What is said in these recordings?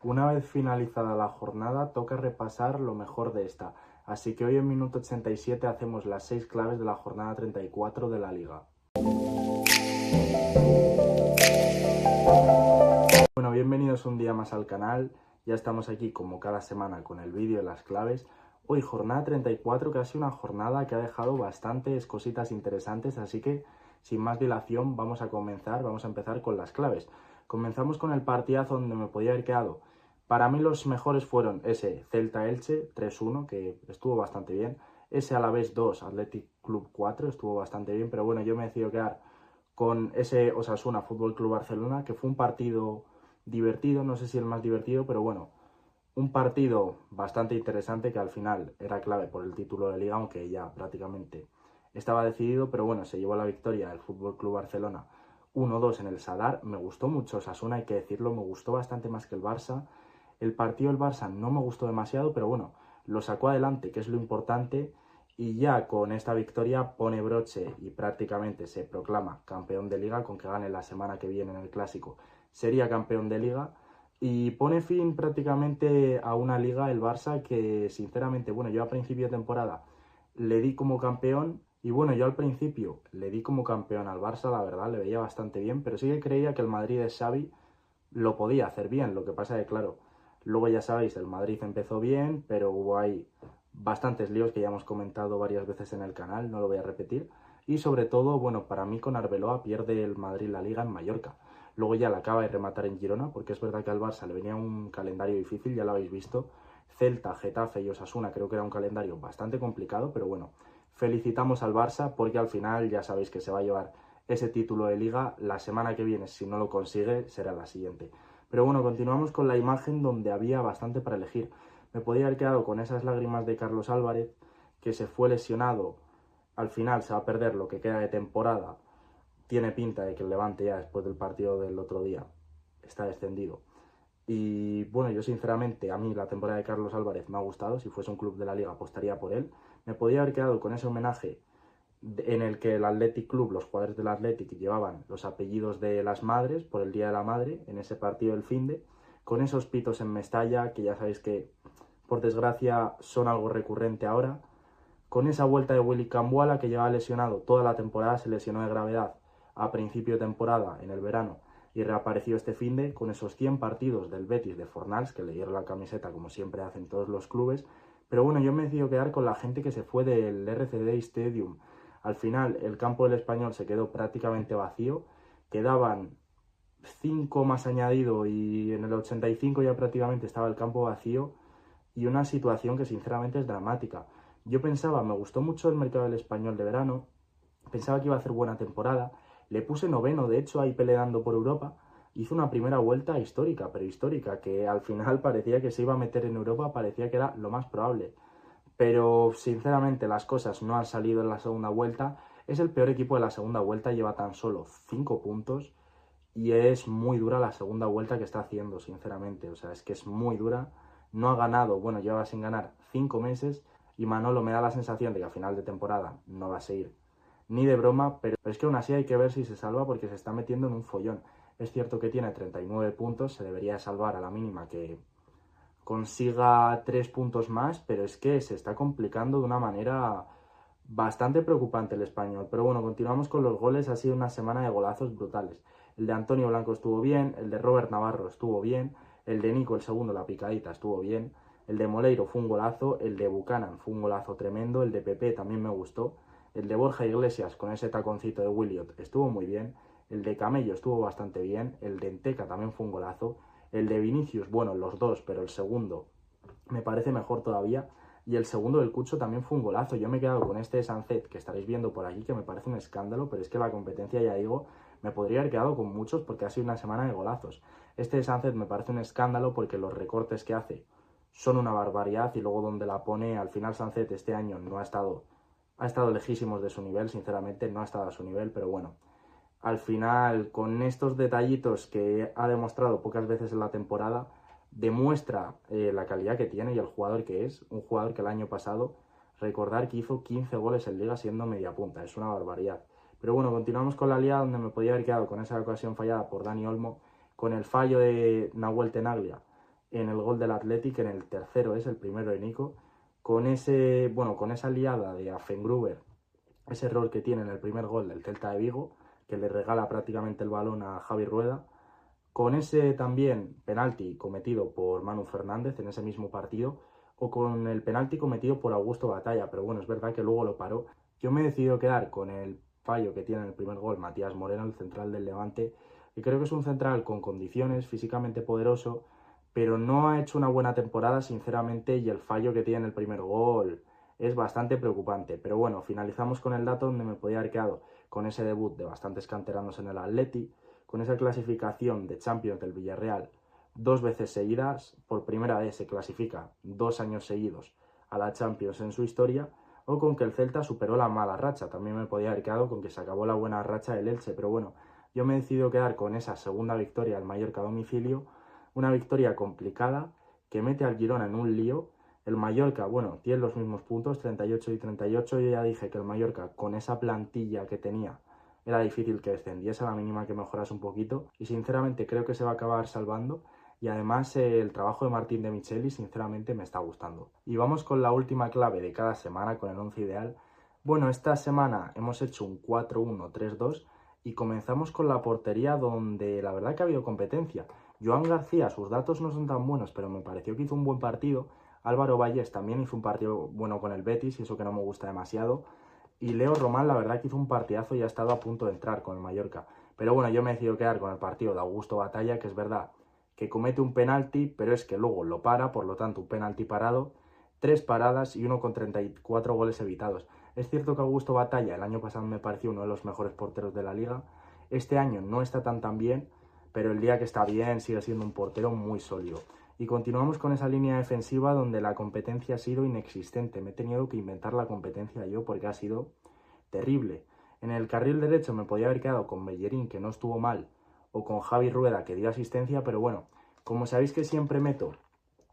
Una vez finalizada la jornada, toca repasar lo mejor de esta, así que hoy en minuto 87 hacemos las 6 claves de la jornada 34 de la Liga. Bueno, bienvenidos un día más al canal, ya estamos aquí como cada semana con el vídeo de las claves. Hoy jornada 34, que ha sido una jornada que ha dejado bastantes cositas interesantes, así que sin más dilación vamos a empezar con las claves. Comenzamos con el partidazo donde me podía haber quedado. Para mí los mejores fueron ese Celta-Elche 3-1, que estuvo bastante bien. Ese Alavés 2, Athletic Club 4, estuvo bastante bien. Pero bueno, yo me he decidido quedar con ese Osasuna Fútbol Club Barcelona, que fue un partido divertido, no sé si el más divertido, pero bueno, un partido bastante interesante que al final era clave por el título de Liga, aunque ya prácticamente estaba decidido, pero bueno, se llevó la victoria el Fútbol Club Barcelona 1-2 en el Sadar. Me gustó mucho Osasuna, hay que decirlo, me gustó bastante más que el Barça. El partido del Barça no me gustó demasiado, pero bueno, lo sacó adelante, que es lo importante, y ya con esta victoria pone broche y prácticamente se proclama campeón de Liga, con que gane la semana que viene en el Clásico. Sería campeón de Liga y pone fin prácticamente a una Liga el Barça que sinceramente, bueno, yo a principio de temporada le di como campeón. Y bueno, yo al principio le di como campeón al Barça, la verdad, le veía bastante bien, pero sí que creía que el Madrid de Xavi lo podía hacer bien. Lo que pasa es que, claro, luego ya sabéis, el Madrid empezó bien, pero hubo ahí bastantes líos que ya hemos comentado varias veces en el canal, no lo voy a repetir. Y sobre todo, bueno, para mí con Arbeloa pierde el Madrid la Liga en Mallorca. Luego ya la acaba de rematar en Girona, porque es verdad que al Barça le venía un calendario difícil, ya lo habéis visto. Celta, Getafe y Osasuna creo que era un calendario bastante complicado, pero bueno, felicitamos al Barça porque al final ya sabéis que se va a llevar ese título de Liga la semana que viene. Si no lo consigue, será la siguiente. Pero bueno, continuamos con la imagen donde había bastante para elegir. Me podía haber quedado con esas lágrimas de Carlos Álvarez, que se fue lesionado. Al final se va a perder lo que queda de temporada. Tiene pinta de que el Levante ya después del partido del otro día está descendido. Y bueno, yo sinceramente, a mí la temporada de Carlos Álvarez me ha gustado. Si fuese un club de la Liga apostaría por él. Me podía haber quedado con ese homenaje en el que el Athletic Club, los jugadores del Athletic llevaban los apellidos de las madres por el Día de la Madre en ese partido del finde, con esos pitos en Mestalla, que ya sabéis que por desgracia son algo recurrente ahora, con esa vuelta de Willy Cambuala, que llevaba lesionado toda la temporada, se lesionó de gravedad a principio de temporada en el verano y reapareció este finde, con esos 100 partidos del Betis de Fornals, que le dieron la camiseta como siempre hacen todos los clubes. Pero bueno, yo me he decidido quedar con la gente que se fue del RCD Stadium. Al final el campo del Español se quedó prácticamente vacío, quedaban 5 más añadido y en el 85 ya prácticamente estaba el campo vacío, y una situación que sinceramente es dramática. Yo pensaba, me gustó mucho el mercado del Español de verano, pensaba que iba a hacer buena temporada, le puse noveno, de hecho, ahí peleando por Europa, hizo una primera vuelta histórica, pero histórica, que al final parecía que se iba a meter en Europa, parecía que era lo más probable. Pero sinceramente las cosas no han salido en la segunda vuelta. Es el peor equipo de la segunda vuelta, lleva tan solo 5 puntos y es muy dura la segunda vuelta que está haciendo, sinceramente. O sea, es que es muy dura. No ha ganado, bueno, lleva sin ganar 5 meses y Manolo me da la sensación de que a final de temporada no va a seguir ni de broma, pero es que aún así hay que ver si se salva porque se está metiendo en un follón. Es cierto que tiene 39 puntos, se debería salvar a la mínima que consiga 3 puntos más, pero es que se está complicando de una manera bastante preocupante el Español. Pero bueno, continuamos con los goles. Ha sido una semana de golazos brutales. El de Antonio Blanco estuvo bien, el de Robert Navarro estuvo bien, el de Nico, el segundo, la picadita, estuvo bien, el de Moleiro fue un golazo, el de Buchanan fue un golazo tremendo, el de Pepe también me gustó, el de Borja Iglesias con ese taconcito de Williot estuvo muy bien, el de Camello estuvo bastante bien, el de Enteca también fue un golazo, el de Vinicius, bueno, los dos, pero el segundo me parece mejor todavía. Y el segundo del Cucho también fue un golazo. Yo me he quedado con este Sancet que estaréis viendo por aquí, que me parece un escándalo, pero es que la competencia, ya digo, me podría haber quedado con muchos porque ha sido una semana de golazos. Este Sancet me parece un escándalo porque los recortes que hace son una barbaridad y luego donde la pone, al final Sancet este año no ha estado lejísimos de su nivel, sinceramente, no ha estado a su nivel, pero bueno. Al final, con estos detallitos que ha demostrado pocas veces en la temporada, demuestra la calidad que tiene y el jugador que es. Un jugador que el año pasado, recordar que hizo 15 goles en Liga siendo media punta, es una barbaridad. Pero bueno, continuamos con la Liga, donde me podía haber quedado con esa ocasión fallada por Dani Olmo, con el fallo de Nahuel Tenaglia en el gol del Athletic, en el tercero el primero de Nico, con con esa liada de Afengruber, ese error que tiene en el primer gol del Celta de Vigo, que le regala prácticamente el balón a Javi Rueda, con ese también penalti cometido por Manu Fernández en ese mismo partido, o con el penalti cometido por Augusto Batalla, pero bueno, es verdad que luego lo paró. Yo me he decidido quedar con el fallo que tiene en el primer gol Matías Moreno, el central del Levante, que creo que es un central con condiciones, físicamente poderoso, pero no ha hecho una buena temporada, sinceramente, y el fallo que tiene en el primer gol es bastante preocupante. Pero bueno, finalizamos con el dato donde me podía haber quedado con ese debut de bastantes canteranos en el Atleti, con esa clasificación de Champions del Villarreal 2 veces seguidas, por primera vez se clasifica 2 años seguidos a la Champions en su historia, o con que el Celta superó la mala racha. También me podía haber quedado con que se acabó la buena racha del Elche, pero bueno, yo me he decidido quedar con esa segunda victoria del Mallorca a domicilio, una victoria complicada que mete al Girona en un lío. El Mallorca, bueno, tiene los mismos puntos, 38 y 38. Yo ya dije que el Mallorca, con esa plantilla que tenía, era difícil que descendiese a la mínima que mejorase un poquito. Y sinceramente creo que se va a acabar salvando. Y además el trabajo de Martín de Micheli, sinceramente, me está gustando. Y vamos con la última clave de cada semana, con el 11 ideal. Bueno, esta semana hemos hecho un 4-1-3-2 y comenzamos con la portería, donde la verdad que ha habido competencia. Joan García, sus datos no son tan buenos, pero me pareció que hizo un buen partido. Álvaro Valles también hizo un partido bueno con el Betis, y eso que no me gusta demasiado. Y Leo Román, la verdad que hizo un partidazo y ha estado a punto de entrar con el Mallorca. Pero bueno, yo me he decidido quedar con el partido de Augusto Batalla, que es verdad que comete un penalti, pero es que luego lo para, por lo tanto un penalti parado, 3 paradas y uno con 34 goles evitados. Es cierto que Augusto Batalla el año pasado me pareció uno de los mejores porteros de la liga. Este año no está tan bien, pero el día que está bien sigue siendo un portero muy sólido. Y continuamos con esa línea defensiva donde la competencia ha sido inexistente. Me he tenido que inventar la competencia yo porque ha sido terrible. En el carril derecho me podía haber quedado con Bellerín, que no estuvo mal, o con Javi Rueda, que dio asistencia, pero bueno, como sabéis que siempre meto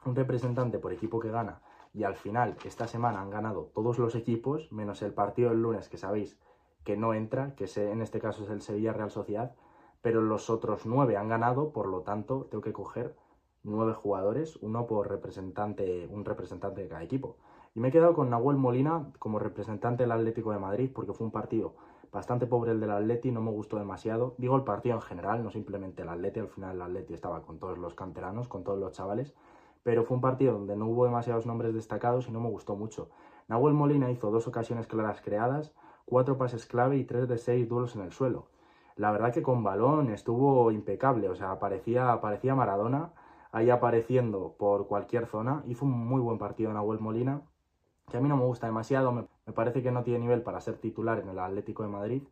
un representante por equipo que gana, y al final esta semana han ganado todos los equipos, menos el partido del lunes, que sabéis que no entra, que en este caso es el Sevilla Real Sociedad, pero los otros 9 han ganado, por lo tanto tengo que coger 9 jugadores, uno por representante, un representante de cada equipo. Y me he quedado con Nahuel Molina como representante del Atlético de Madrid, porque fue un partido bastante pobre el del Atleti, no me gustó demasiado. Digo el partido en general, no simplemente el Atleti, al final el Atleti estaba con todos los canteranos, con todos los chavales, pero fue un partido donde no hubo demasiados nombres destacados y no me gustó mucho. Nahuel Molina hizo 2 ocasiones claras creadas, 4 pases clave y 3 de 6 duelos en el suelo. La verdad que con balón estuvo impecable, o sea, parecía Maradona ahí apareciendo por cualquier zona. Hizo un muy buen partido Nahuel Molina, que a mí no me gusta demasiado, me parece que no tiene nivel para ser titular en el Atlético de Madrid,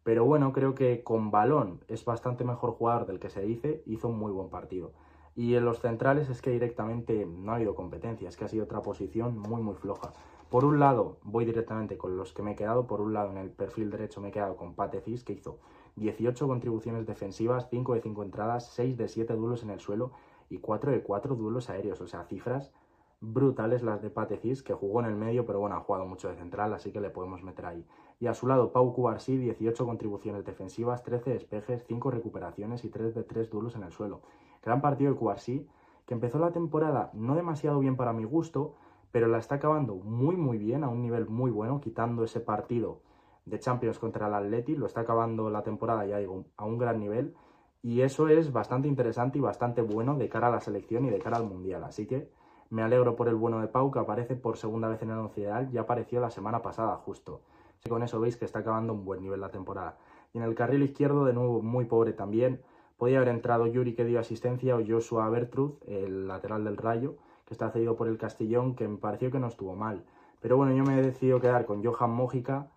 pero bueno, creo que con balón es bastante mejor jugador del que se dice, hizo un muy buen partido. Y en los centrales es que directamente no ha habido competencia, es que ha sido otra posición muy floja. Por un lado, voy directamente con los que me he quedado. Por un lado, en el perfil derecho me he quedado con Pate Cis, que hizo 18 contribuciones defensivas, 5 de 5 entradas, 6 de 7 duelos en el suelo y 4 de 4 duelos aéreos. O sea, cifras brutales las de Pate Cis, que jugó en el medio, pero bueno, ha jugado mucho de central, así que le podemos meter ahí. Y a su lado, Pau Cubarsí, 18 contribuciones defensivas, 13 despejes, 5 recuperaciones y 3 de 3 duelos en el suelo. Gran partido de Cubarsí, que empezó la temporada no demasiado bien para mi gusto, pero la está acabando muy bien, a un nivel muy bueno, quitando ese partido de Champions contra el Atleti, lo está acabando la temporada, ya digo, a un gran nivel, y eso es bastante interesante y bastante bueno de cara a la selección y de cara al Mundial, así que me alegro por el bueno de Pau, que aparece por segunda vez en el once ideal, ya apareció la semana pasada justo. Así que con eso veis que está acabando un buen nivel la temporada. Y en el carril izquierdo, de nuevo, muy pobre también. Podía haber entrado Yuri, que dio asistencia, o Joshua Bertruz, el lateral del Rayo, que está cedido por el Castellón, que me pareció que no estuvo mal. Pero bueno, yo me he decidido quedar con Johan Mójica,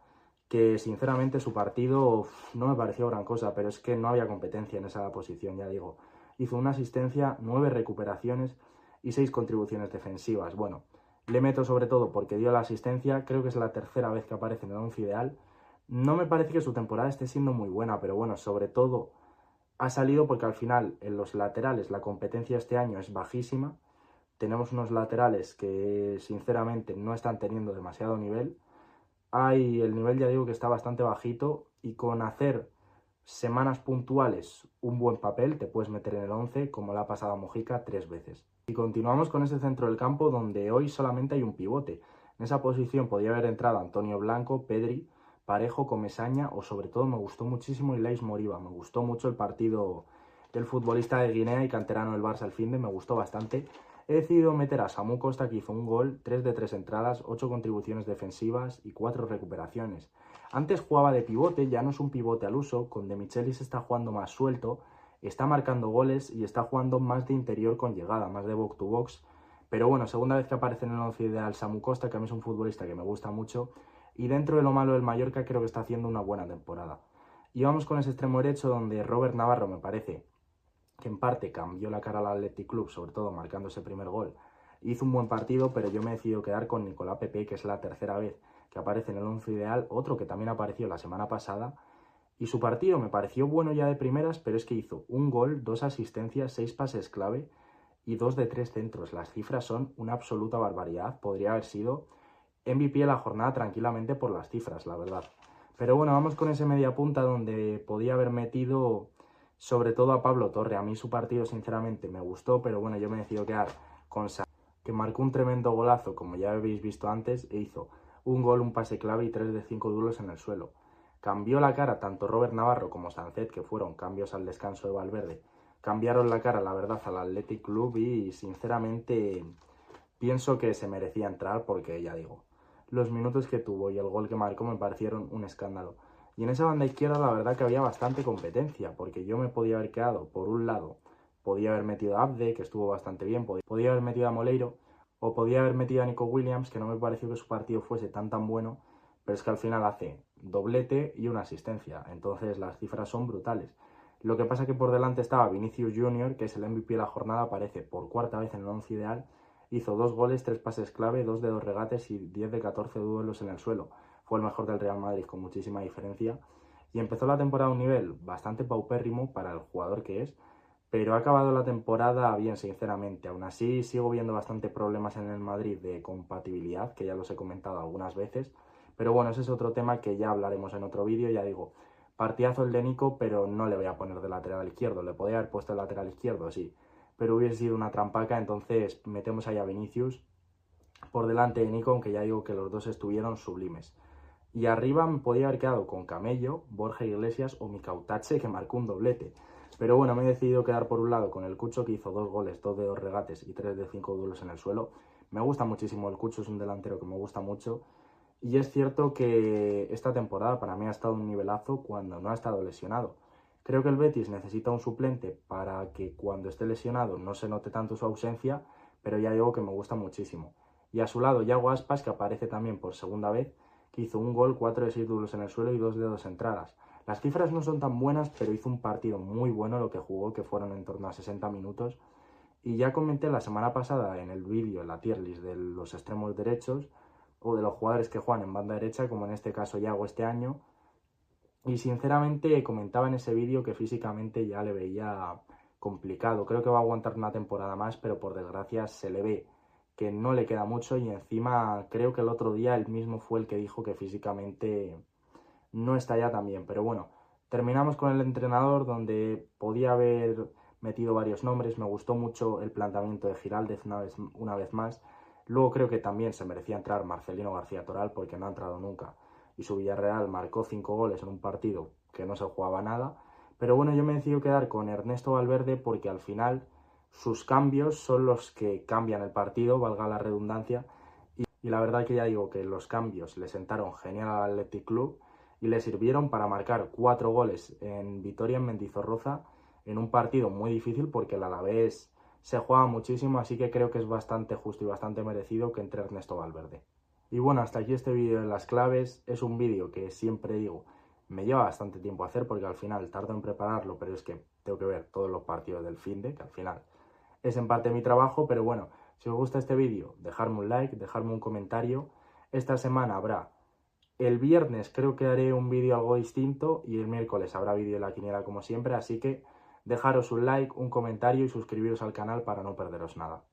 que sinceramente su partido no me pareció gran cosa, pero es que no había competencia en esa posición, ya digo. Hizo una asistencia, 9 recuperaciones y 6 contribuciones defensivas. Bueno, le meto sobre todo porque dio la asistencia, creo que es la tercera vez que aparece en el once ideal. No me parece que su temporada esté siendo muy buena, pero bueno, sobre todo ha salido porque al final en los laterales la competencia este año es bajísima. Tenemos unos laterales que sinceramente no están teniendo demasiado nivel. El nivel ya digo que está bastante bajito, y con hacer semanas puntuales, un buen papel, te puedes meter en el 11, como le ha pasado a Mojica 3 veces. Y continuamos con ese centro del campo donde hoy solamente hay un pivote. En esa posición podía haber entrado Antonio Blanco, Pedri, Parejo, Comesaña o sobre todo me gustó muchísimo Ilais Moriba. Me gustó mucho el partido del futbolista de Guinea y canterano del Barça al finde, me gustó bastante. He decidido meter a Samu Costa, que hizo un gol, 3 de 3 entradas, 8 contribuciones defensivas y 4 recuperaciones. Antes jugaba de pivote, ya no es un pivote al uso, con De Michelis está jugando más suelto, está marcando goles y está jugando más de interior con llegada, más de box to box. Pero bueno, segunda vez que aparece en el 11 ideal Samu Costa, que a mí es un futbolista que me gusta mucho, y dentro de lo malo del Mallorca creo que está haciendo una buena temporada. Y vamos con ese extremo derecho donde Robert Navarro me parece que en parte cambió la cara al Athletic Club, sobre todo marcando ese primer gol. Hizo un buen partido, pero yo me he decidido quedar con Nicolás Pepe, que es la tercera vez que aparece en el 11 ideal, otro que también apareció la semana pasada, y su partido me pareció bueno ya de primeras, pero es que hizo un gol, 2 asistencias, 6 pases clave y 2 de 3 centros. Las cifras son una absoluta barbaridad, podría haber sido MVP de la jornada tranquilamente por las cifras, la verdad. Pero bueno, vamos con ese media punta donde podía haber metido sobre todo a Pablo Torre. A mí su partido sinceramente me gustó, pero bueno, yo me he decidido quedar con Sa, que marcó un tremendo golazo, como ya habéis visto antes, e hizo un gol, un pase clave y 3 de 5 duelos en el suelo. Cambió la cara tanto Robert Navarro como Sancet, que fueron cambios al descanso de Valverde. Cambiaron la cara, la verdad, al Athletic Club y sinceramente pienso que se merecía entrar porque, ya digo, los minutos que tuvo y el gol que marcó me parecieron un escándalo. Y en esa banda izquierda la verdad que había bastante competencia, porque yo me podía haber quedado, por un lado, podía haber metido a Abde, que estuvo bastante bien, podía haber metido a Moleiro, o podía haber metido a Nico Williams, que no me pareció que su partido fuese tan bueno, pero es que al final hace doblete y una asistencia, entonces las cifras son brutales. Lo que pasa que por delante estaba Vinicius Junior, que es el MVP de la jornada, aparece por cuarta vez en el 11 ideal, hizo 2 goles, 3 pases clave, 2 de 2 regates y 10 de 14 duelos en el suelo. Fue el mejor del Real Madrid con muchísima diferencia y empezó la temporada a un nivel bastante paupérrimo para el jugador que es, pero ha acabado la temporada bien, sinceramente. Aún así sigo viendo bastante problemas en el Madrid de compatibilidad, que ya los he comentado algunas veces, pero bueno, ese es otro tema que ya hablaremos en otro vídeo. Ya digo, partidazo el de Nico, pero no le voy a poner de lateral izquierdo. Le podría haber puesto el lateral izquierdo, sí, pero hubiese sido una trampaca, entonces metemos ahí a Vinicius por delante de Nico, aunque ya digo que los dos estuvieron sublimes. Y arriba me podía haber quedado con Camello, Borja Iglesias o Mikautache, que marcó un doblete. Pero bueno, me he decidido quedar por un lado con el Cucho, que hizo 2 goles, 2 de 2 regates y 3 de 5 duelos en el suelo. Me gusta muchísimo el Cucho, es un delantero que me gusta mucho. Y es cierto que esta temporada para mí ha estado un nivelazo cuando no ha estado lesionado. Creo que el Betis necesita un suplente para que cuando esté lesionado no se note tanto su ausencia, pero ya digo que me gusta muchísimo. Y a su lado Yago Aspas, que aparece también por segunda vez, que hizo un gol, 4 de 6 duelos en el suelo y 2 de 2 entradas. Las cifras no son tan buenas, pero hizo un partido muy bueno lo que jugó, que fueron en torno a 60 minutos. Y ya comenté la semana pasada en el vídeo, en la tier list de los extremos derechos, o de los jugadores que juegan en banda derecha, como en este caso Yago este año. Y sinceramente comentaba en ese vídeo que físicamente ya le veía complicado. Creo que va a aguantar una temporada más, pero por desgracia se le ve que no le queda mucho y encima creo que el otro día él mismo fue el que dijo que físicamente no está ya tan bien. Pero bueno, terminamos con el entrenador donde podía haber metido varios nombres. Me gustó mucho el planteamiento de Giraldez una vez más. Luego creo que también se merecía entrar Marcelino García Toral porque no ha entrado nunca. Y su Villarreal marcó 5 goles en un partido que no se jugaba nada. Pero bueno, yo me he decidido quedar con Ernesto Valverde porque al final sus cambios son los que cambian el partido, valga la redundancia. Y la verdad que ya digo que los cambios le sentaron genial al Athletic Club y le sirvieron para marcar 4 goles en Vitoria en Mendizorroza en un partido muy difícil porque el Alavés se juega muchísimo, así que creo que es bastante justo y bastante merecido que entre Ernesto Valverde. Y bueno, hasta aquí este vídeo de las claves. Es un vídeo que siempre digo, me lleva bastante tiempo hacer porque al final tardo en prepararlo, pero es que tengo que ver todos los partidos del finde, que al final es en parte mi trabajo, pero bueno, si os gusta este vídeo, dejadme un like, dejadme un comentario. Esta semana habrá, el viernes creo que haré un vídeo algo distinto y el miércoles habrá vídeo de la quiniela como siempre, así que dejaros un like, un comentario y suscribiros al canal para no perderos nada.